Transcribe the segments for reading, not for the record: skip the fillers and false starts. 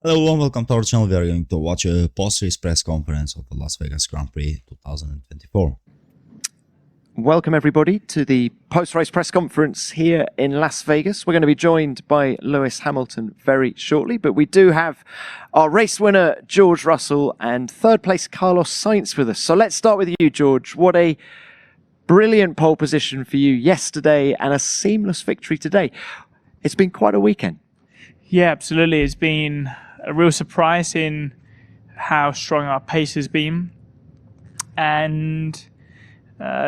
Hello and welcome to our channel. We are going to watch a post-race press conference of the Las Vegas Grand Prix 2024. Welcome everybody to the post-race press conference here in Las Vegas. We're going to be joined by Lewis Hamilton very shortly, but we do have our race winner George Russell and third place Carlos Sainz with us. So let's start with you, George. What a brilliant pole position for you yesterday and a seamless victory today. It's been quite a weekend. Yeah, absolutely. It's been a real surprise in how strong our pace has been, and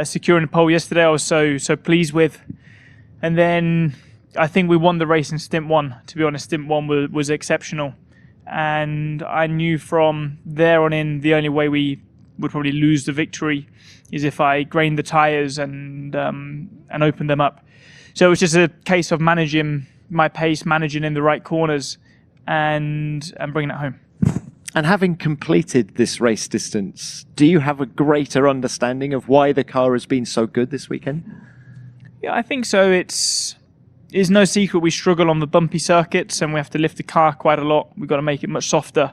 securing the pole yesterday I was so pleased with. And then I think we won the race in stint one. To be honest, stint one was exceptional, and I knew from there on in the only way we would probably lose the victory is if I grained the tires and opened them up. So it was just a case of managing my pace, managing in the right corners, and bringing it home. And having completed this race distance, do you have a greater understanding of why the car has been so good this weekend? Yeah, I think so. It's no secret we struggle on the bumpy circuits and we have to lift the car quite a lot. We've got to make it much softer.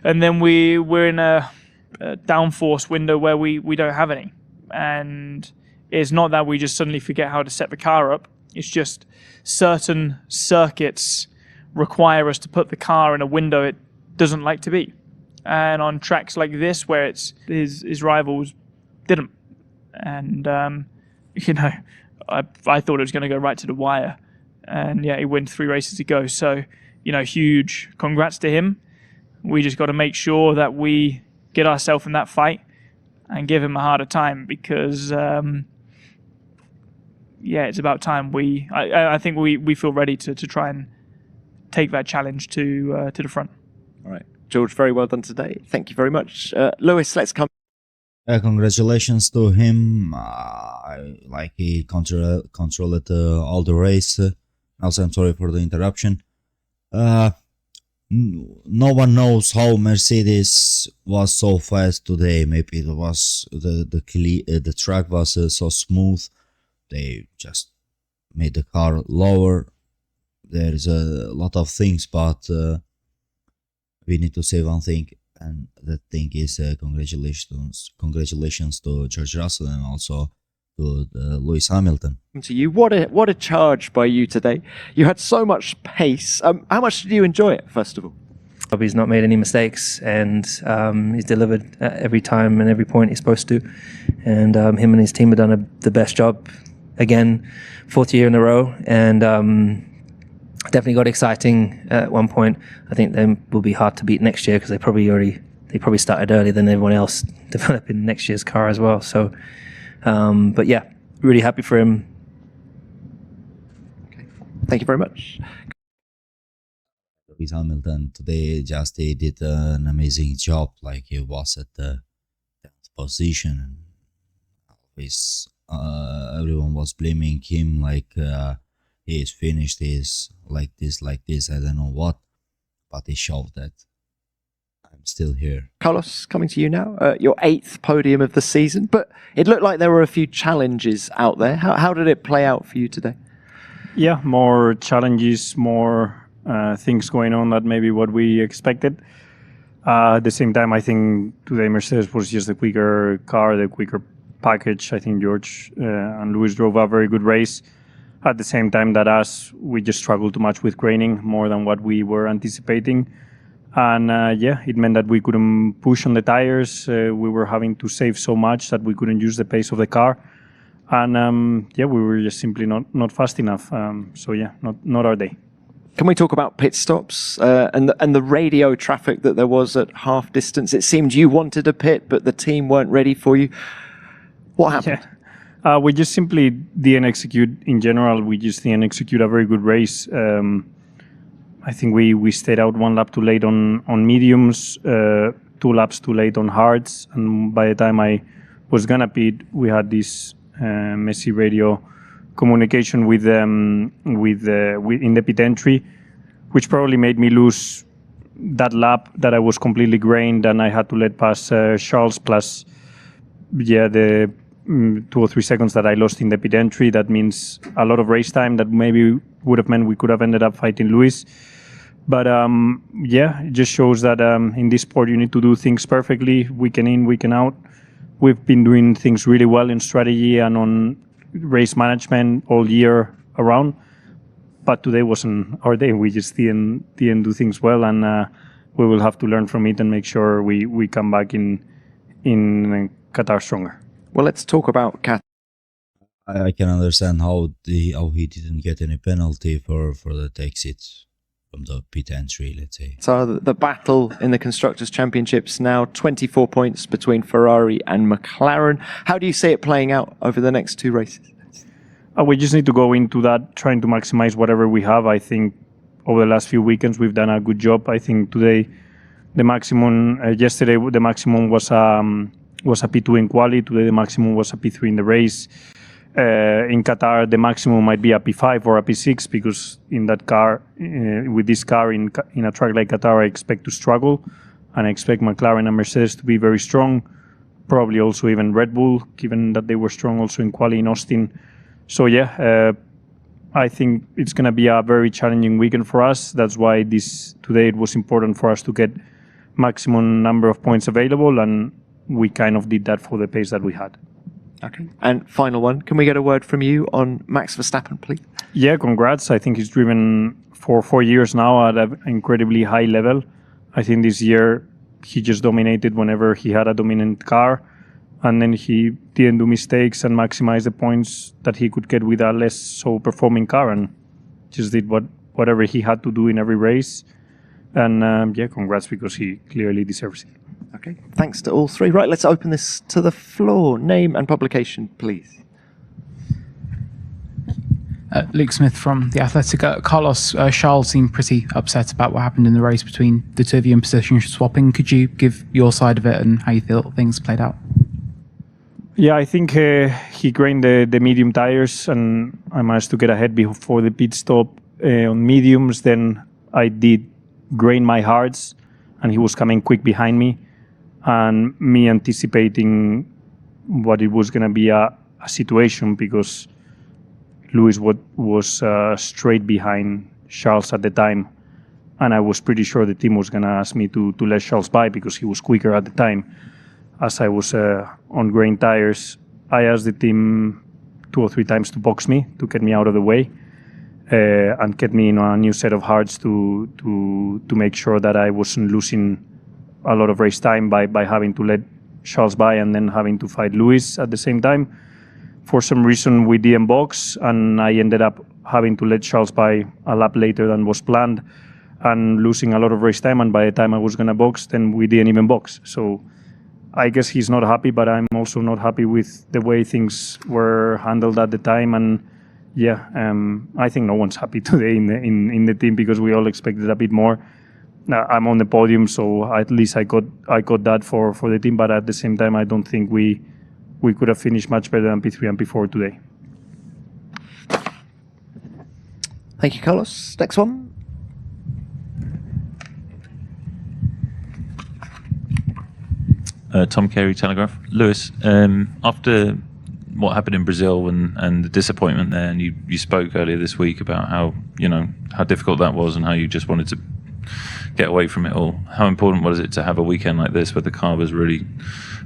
And then we're in a downforce window where we don't have any. And it's not that we just suddenly forget how to set the car up. It's just certain circuits require us to put the car in a window it doesn't like to be. And on tracks like this, where it's his rivals didn't. And, I thought it was going to go right to the wire. And yeah, he won 3 races to go. So, huge congrats to him. We just got to make sure that we get ourselves in that fight and give him a harder time because, it's about time I think we feel ready to try and take that challenge to the front. All right, George, very well done today. Thank you very much. Lewis, let's come. Congratulations to him. He controlled all the race. Also, I'm sorry for the interruption. No one knows how Mercedes was so fast today. Maybe it was the track was so smooth. They just made the car lower. There's a lot of things, but we need to say one thing, and that thing is congratulations to George Russell and also to Lewis Hamilton. To you, what a charge by you today. You had so much pace. How much did you enjoy it, first of all? He's not made any mistakes, and he's delivered every time and every point he's supposed to. And him and his team have done the best job again, 4th year in a row, and definitely got exciting at one point. I think they will be hard to beat next year because they probably started earlier than everyone else developing next year's car as well. So, but yeah, really happy for him. Okay. Thank you very much. Lewis Hamilton today he did an amazing job. Like he was at the 10th position, and always everyone was blaming him he's finished, he's like this, I don't know what, but he showed that I'm still here. Carlos, coming to you now, your 8th podium of the season, but it looked like there were a few challenges out there. How did it play out for you today? Yeah, more challenges, more things going on than maybe what we expected. At the same time, I think today Mercedes was just the quicker car, the quicker package. I think George and Lewis drove a very good race. At the same time that we just struggled too much with graining, more than what we were anticipating. And it meant that we couldn't push on the tires. We were having to save so much that we couldn't use the pace of the car. And we were just simply not fast enough. Not our day. Can we talk about pit stops and the radio traffic that there was at half distance? It seemed you wanted a pit, but the team weren't ready for you. What happened? Yeah. We just simply didn't execute. In general, we just didn't execute a very good race. I think we stayed out 1 lap too late on mediums, 2 laps too late on hards, and by the time I was gonna pit, we had this messy radio communication with in the pit entry, which probably made me lose that lap that I was completely grained, and I had to let pass Charles, plus the 2 or 3 seconds that I lost in the pit entry. That means a lot of race time that maybe would have meant we could have ended up fighting Lewis. But yeah, it just shows that in this sport you need to do things perfectly, weekend in, weekend out. We've been doing things really well in strategy and on race management all year around. But today wasn't our day. We just didn't do things well, and we will have to learn from it and make sure we come back in Qatar stronger. Well, let's talk about Qatar. I can understand how he didn't get any penalty for the exit from the pit entry, let's say. So the battle in the Constructors' Championships now 24 points between Ferrari and McLaren. How do you see it playing out over the next two races? We just need to go into that trying to maximize whatever we have. I think over the last few weekends we've done a good job. I think today the maximum, yesterday the maximum was a P2 in quali. Today the maximum was a P3 in the race. In Qatar the maximum might be a P5 or a P6 because in that car, with this car in a track like Qatar, I expect to struggle, and I expect McLaren and Mercedes to be very strong. Probably also even Red Bull, given that they were strong also in quali in Austin. So yeah, I think it's going to be a very challenging weekend for us. That's why today it was important for us to get maximum number of points available, and we kind of did that for the pace that we had. Okay. And final one, can we get a word from you on Max Verstappen, please? Yeah, congrats. I think he's driven for 4 years now at an incredibly high level. I think this year he just dominated whenever he had a dominant car. And then he didn't do mistakes and maximize the points that he could get with a less so performing car, and just did whatever he had to do in every race. And yeah, congrats, because he clearly deserves it. Okay, thanks to all three. Right, let's open this to the floor. Name and publication, please. Luke Smith from The Athletic. Carlos, Charles seemed pretty upset about what happened in the race between the two of you in position swapping. Could you give your side of it and how you feel things played out? Yeah, I think he grained the medium tires, and I managed to get ahead before the pit stop on mediums. Then I did grain my hards, and he was coming quick behind me. And me anticipating what it was going to be a situation, because Lewis was straight behind Charles at the time. And I was pretty sure the team was going to ask me to let Charles by because he was quicker at the time. As I was on grain tires, I asked the team 2 or 3 times to box me, to get me out of the way, and get me in a new set of hards to make sure that I wasn't losing a lot of race time by having to let Charles by and then having to fight Lewis at the same time. For some reason, we didn't box, and I ended up having to let Charles by a lap later than was planned and losing a lot of race time. And by the time I was going to box, then we didn't even box. So I guess he's not happy, but I'm also not happy with the way things were handled at the time. And yeah, I think no one's happy today in the team, because we all expected a bit more. I'm on the podium, so at least I got that for the team. But at the same time, I don't think we could have finished much better than P3 and P4 today. Thank you, Carlos. Next one. Tom Carey, Telegraph. Lewis, after what happened in Brazil and the disappointment there, and you spoke earlier this week about how difficult that was and how you just wanted to get away from it all. How important was it to have a weekend like this where the car was really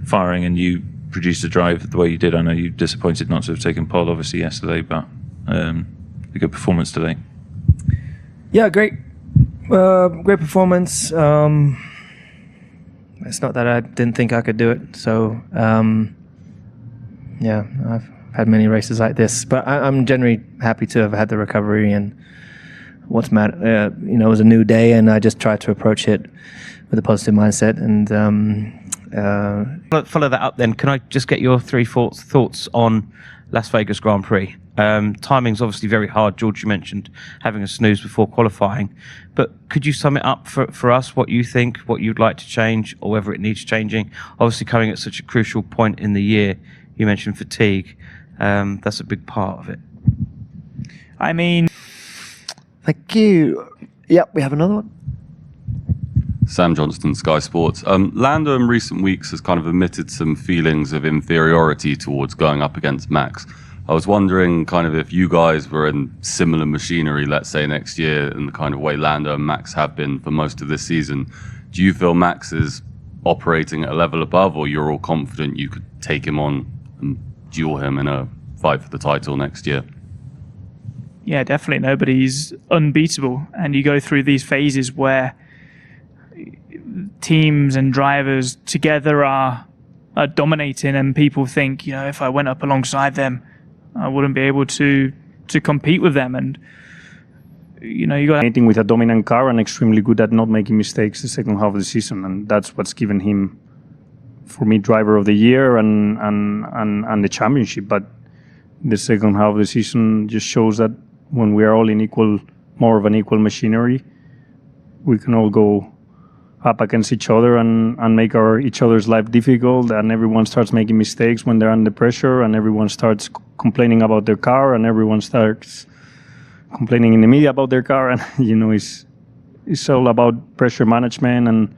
firing and you produced a drive the way you did? I know you disappointed not to have taken pole obviously yesterday, but a good performance today. Yeah, great performance. It's not that I didn't think I could do it. So, yeah, I've had many races like this, but I'm generally happy to have had the recovery. And what's matter, it was a new day, and I just tried to approach it with a positive mindset. And follow that up then. Can I just get your 3 thoughts on Las Vegas Grand Prix? Timing's obviously very hard. George, you mentioned having a snooze before qualifying, but could you sum it up for us, what you think, what you'd like to change, or whether it needs changing? Obviously coming at such a crucial point in the year. You mentioned fatigue. That's a big part of it. I mean, Thank you. Yep, we have another one. Sam Johnston, Sky Sports. Lando in recent weeks has kind of admitted some feelings of inferiority towards going up against Max. I was wondering kind of if you guys were in similar machinery, let's say next year, in the kind of way Lando and Max have been for most of this season. Do you feel Max is operating at a level above, or you're all confident you could take him on and duel him in a fight for the title next year? Yeah, definitely. Nobody's unbeatable. And you go through these phases where teams and drivers together are dominating, and people think, if I went up alongside them, I wouldn't be able to compete with them. And you got Anything with a dominant car and extremely good at not making mistakes the second half of the season, and that's what's given him, for me, driver of the year and the championship. But the second half of the season just shows that when we are all in more of an equal machinery, we can all go up against each other and make each other's life difficult, and everyone starts making mistakes when they're under pressure, and everyone starts complaining about their car, and everyone starts complaining in the media about their car, and it's all about pressure management and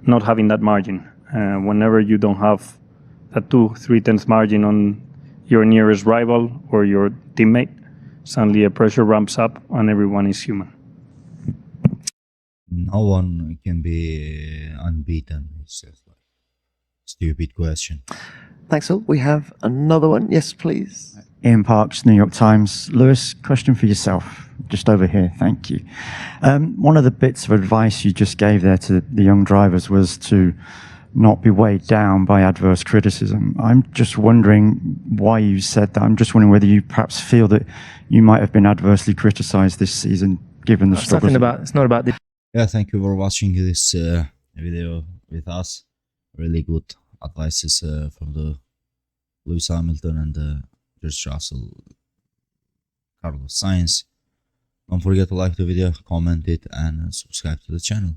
not having that margin. Whenever you don't have that 2-3 tenths margin on your nearest rival or your teammate, suddenly a pressure ramps up and everyone is human. No one can be unbeaten. It's just like stupid question. Thanks, all. We have another one. Yes, please. Ian Parks, New York Times. Lewis, question for yourself, just over here, thank you. One of the bits of advice you just gave there to the young drivers was to not be weighed down by adverse criticism. I'm just wondering why you said that. I'm just wondering whether you perhaps feel that you might have been adversely criticized this season, given the struggles. It's not about the Yeah, thank you for watching this video with us. Really good advices from the Lewis Hamilton and George Russell, Carlos Sainz. Don't forget to like the video, comment it, and subscribe to the channel.